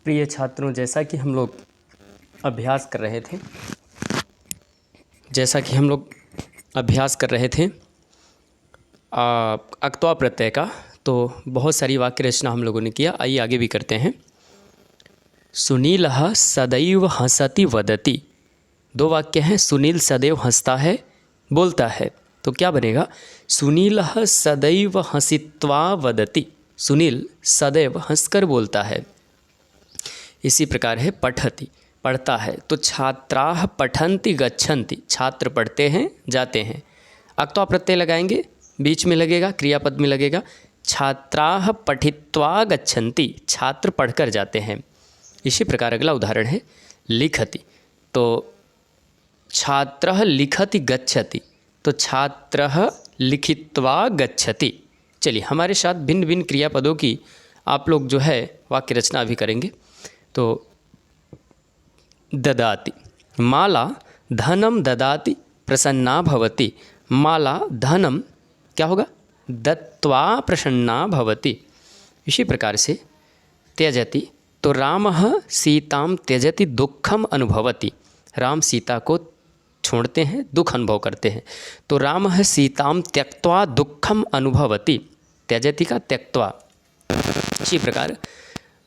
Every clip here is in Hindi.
प्रिय छात्रों, जैसा कि हम लोग अभ्यास कर रहे थे अक्त्वा प्रत्यय का, तो बहुत सारी वाक्य रचना हम लोगों ने किया। आइए आगे भी करते हैं। सुनीलः सदैव हंसति वदति। दो वाक्य हैं। सुनील सदैव हंसता है, बोलता है, तो क्या बनेगा? सुनीलः सदैव हंसित्वा वदति। सुनील सदैव हंसकर बोलता है। इसी प्रकार है पठति, पढ़ता है। तो छात्राः पठन्ति गच्छन्ति। छात्र पढ़ते हैं, जाते हैं। अक्त्वा प्रत्यय लगाएंगे, बीच में लगेगा, क्रियापद में लगेगा। छात्राः पठित्वा गच्छन्ति। छात्र पढ़कर जाते हैं। इसी प्रकार अगला उदाहरण है लिखति। तो छात्रः लिखति गच्छति। तो छात्रः लिखित्वा गच्छति। चलिए, हमारे साथ भिन्न भिन्न क्रियापदों की आप लोग जो है वाक्य रचना भी करेंगे। तो ददाति, माला धनम ददाति प्रसन्ना भवति। माला धनम क्या होगा? दत्त्वा प्रसन्ना भवति। इसी प्रकार से त्यजति। तो रामः सीतां त्यजति दुःखम अनुभवति। राम सीता को छोड़ते हैं, दुख अनुभव करते हैं। तो रामः सीतां त्यक्त्वा दुःखम अनुभवति। त्यजति का त्यक्त्वा। इसी प्रकार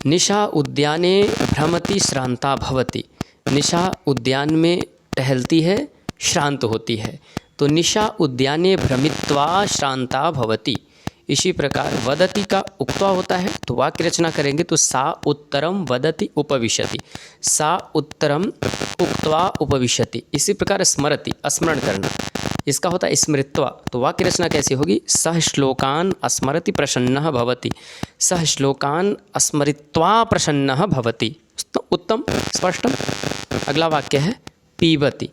निशा उद्याने भ्रमति श्रांता भवति। निशा उद्यान में टहलती है, श्रांत होती है। तो निशा उद्याने भ्रमित्वा श्रांता भवति। इसी प्रकार वदति का उक्त्वा होता है, तो वाक्य रचना करेंगे। तो सा उत्तरम वदति उपविशति। सा उत्तरम उक्त्वा उपविशति। इसी प्रकार स्मरति, स्मरण करना, इसका होता है स्मृत्वा। तो वाक्य रचना कैसी होगी? सह श्लोकान स्मरति प्रसन्नः भवति। सह श्लोकान स्मरित्वा प्रसन्नः भवति। उत्तम, स्पष्टम। अगला वाक्य है पीबति।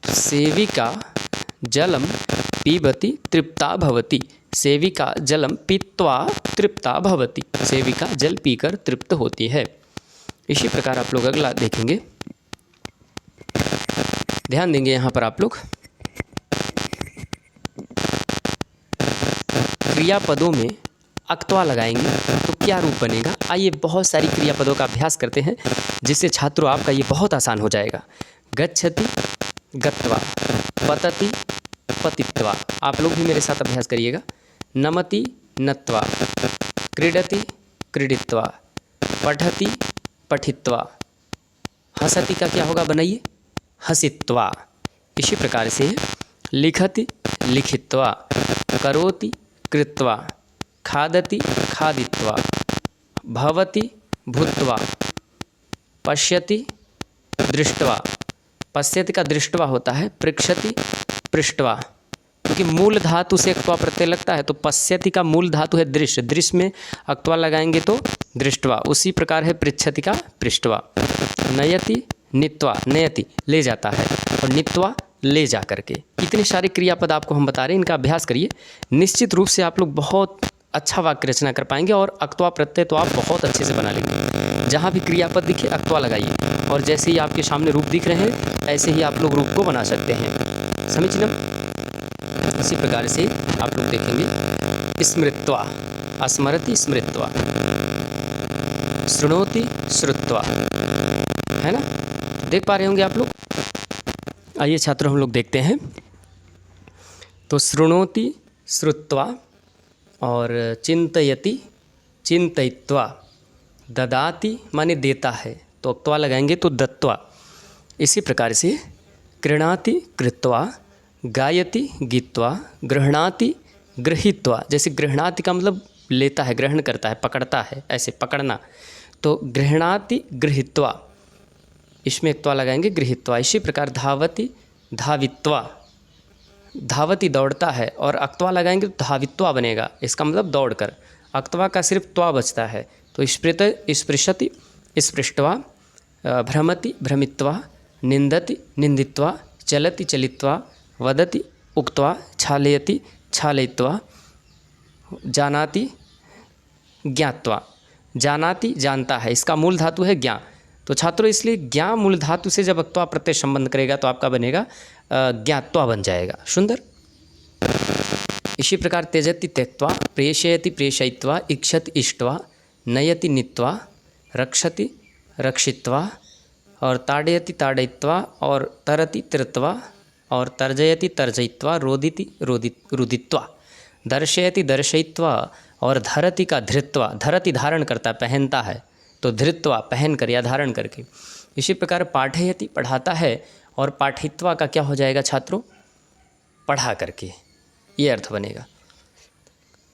सेविका जलम पीबति तृप्ता भवति। सेविका जलम पीत्वा तृप्ता भवति। सेविका जल पीकर तृप्त होती है। इसी प्रकार आप लोग अगला देखेंगे। ध्यान देंगे यहाँ पर आप लोग क्रियापदों में अक्त्वा लगाएंगे तो क्या रूप बनेगा। आइए बहुत सारी क्रियापदों का अभ्यास करते हैं, जिससे छात्रों आपका ये बहुत आसान हो जाएगा। गच्छति गत्वा, पतति पतित्वा। आप लोग भी मेरे साथ अभ्यास करिएगा। नमति नत्वा, क्रीडति क्रीडित्वा, पठति पठित्वा। हंसति का क्या होगा? बनाइए हंसित्वा। इसी प्रकार से लिखति लिखित्वा, करोति कृत्वा, खादति खादित्वा, भवति भूत्वा, पश्यति दृष्ट्वा। पश्यति का दृष्ट्वा होता है, पृक्षति पृष्ट्वा। क्योंकि मूल धातु से अक्त्वा प्रत्यय लगता है, तो पश्यति का मूल धातु है दृश्य। दृश्य में अक्त्वा लगाएंगे तो दृष्ट्वा। उसी प्रकार है पृच्छति का पृष्ट्वा। नयति नित्वा, नयति ले जाता है, और नित्वा ले जा करके। इतने सारे क्रियापद आपको हम बता रहे हैं, इनका अभ्यास करिए। निश्चित रूप से आप लोग बहुत अच्छा वाक्य रचना कर पाएंगे, और अक्त्वा प्रत्यय तो आप बहुत अच्छे से बना लेंगे। जहाँ भी क्रियापद दिखे अक्त्वा लगाइए, और जैसे ही आपके सामने रूप दिख रहे हैं ऐसे ही आप लोग रूप को बना सकते हैं। समीचीनम। इसी प्रकार से आप लोग देखेंगे स्मृत्वा, स्मरति स्मृत्वा, शृणोति श्रुत्वा, है ना? देख पा रहे होंगे आप लोग। आइए छात्रों, हम लोग देखते हैं। तो शृणोति श्रुत्वा, और चिंतयति चिंतयित्वा, ददाति माने देता है, तो अक्त्वा लगाएंगे तो दत्त्वा। इसी प्रकार से कृणाति कृत्वा, गायति गीत्वा, गृह्णाति गृहीत्वा। जैसे गृह्णाति का मतलब लेता है, ग्रहण करता है, पकड़ता है, ऐसे पकड़ना। तो गृह्णाति गृहीत्वा, इसमें अक्त्वा लगाएंगे गृहीत्वा। इसी प्रकार धावति धावित्वा, धावति दौड़ता है, और अक्त्वा लगाएंगे तो धावित्वा बनेगा। इसका मतलब दौड़कर। अक्त्वा का सिर्फ त्वा बचता है। तो स्पृशति स्पृष्ट्वा, भ्रमति भ्रमित्वा, निंदति निंदित्वा, चलति चलित्वा, वदति उक्त्वा, छालयति छालयित्वा, जानाति ज्ञात्वा। जानाति जानता है, इसका मूल धातु है ज्ञा। तो छात्रों, इसलिए ज्ञा मूल धातु से जब अक्त्वा प्रत्यय संबंध करेगा तो आपका बनेगा ज्ञात्वा बन जाएगा। सुंदर। इसी प्रकार त्यजति त्यक्त्वा, प्रेषयति प्रेषयित्वा, इक्षति इष्ट्वा, नयति नीत्वा, रक्षति रक्षित्वा, और ताड़यति ताड़यित्वा, और तरति तिरत्वा, और तर्जयति तर्जयित्वा, रोदिति रुदित्वा, दर्शयति दर्शयित्वा, और धरति का धृत्वा, धरति धारण करता पहनता है तो धृत्वा पहन कर या धारण करके। इसी प्रकार पाठयति पढ़ाता है, और पाठित्वा का क्या हो जाएगा छात्रों, पढ़ा करके, ये अर्थ बनेगा।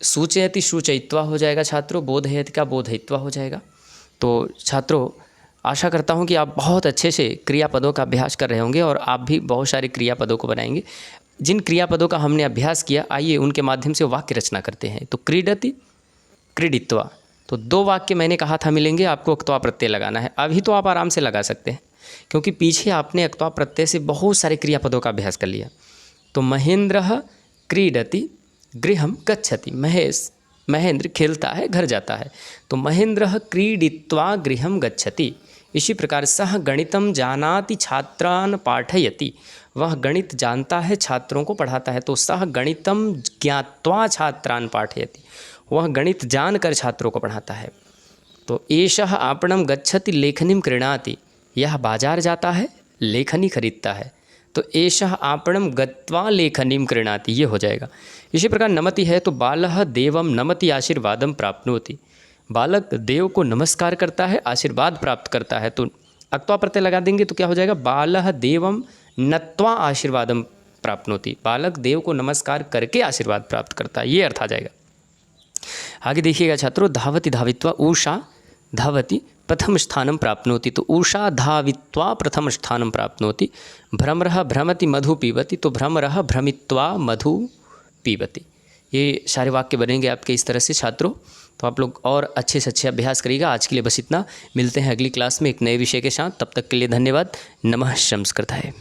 सूचयति सूचयित्वा हो जाएगा छात्रों, बोधयति का बोधयित्वा हो जाएगा। तो छात्रों आशा करता हूँ कि आप बहुत अच्छे से क्रियापदों का अभ्यास कर रहे होंगे और आप भी बहुत सारे क्रियापदों को बनाएंगे। जिन क्रियापदों का हमने अभ्यास किया, आइए उनके माध्यम से वाक्य रचना करते हैं। तो क्रीडति क्रीडित्वा, तो 2 वाक्य मैंने कहा था मिलेंगे, आपको अक्त्वा प्रत्यय लगाना है। अभी तो आप आराम से लगा सकते हैं क्योंकि पीछे आपने अक्त्वा प्रत्यय से बहुत सारे क्रियापदों का अभ्यास कर लिया। तो महेंद्रः क्रीडति गृहं गच्छति, महेंद्र खेलता है, घर जाता है। तो महेंद्रः क्रीडित्वा गृहं गच्छति। इसी प्रकार सह गणितं जानाति छात्रान् पाठयति, वह गणित जानता है, छात्रों को पढ़ाता है। तो सह गणितं ज्ञात्वा छात्रान् पाठयति, वह गणित जानकर छात्रों को पढ़ाता है। तो एषः आपणं गच्छति लेखनीं क्रीणाति, यह बाजार जाता है, लेखनी खरीदता है। तो एषः आपणं गत्वा लेखनीं क्रीणाति, ये हो जाएगा। इसी प्रकार नमति है तो बालः देवं नमति आशीर्वादं प्राप्नोति, बालक देव को नमस्कार करता है, आशीर्वाद प्राप्त करता है। तो अक्त्वा प्रत्यय लगा देंगे तो क्या हो जाएगा, बालः देवं नत्वा आशीर्वादं प्राप्नोति, बालक देव को नमस्कार करके आशीर्वाद प्राप्त करता है, ये अर्थ आ जाएगा। आगे देखिएगा छात्रों, धावति धावित्वा उषा धावति प्रथम स्थानं प्राप्नोति, तो उषा धावित्वा प्रथम स्थानं प्राप्नोति। भ्रमरः भ्रमति मधु पीबति, तो भ्रमरः भ्रमित्वा मधु पीबति। ये सारे वाक्य बनेंगे आपके इस तरह से छात्रों। तो आप लोग और अच्छे से अच्छे अभ्यास करिएगा। आज के लिए बस इतना, मिलते हैं अगली क्लास में एक नए विषय के साथ। तब तक के लिए धन्यवाद। नमः संस्कृताय।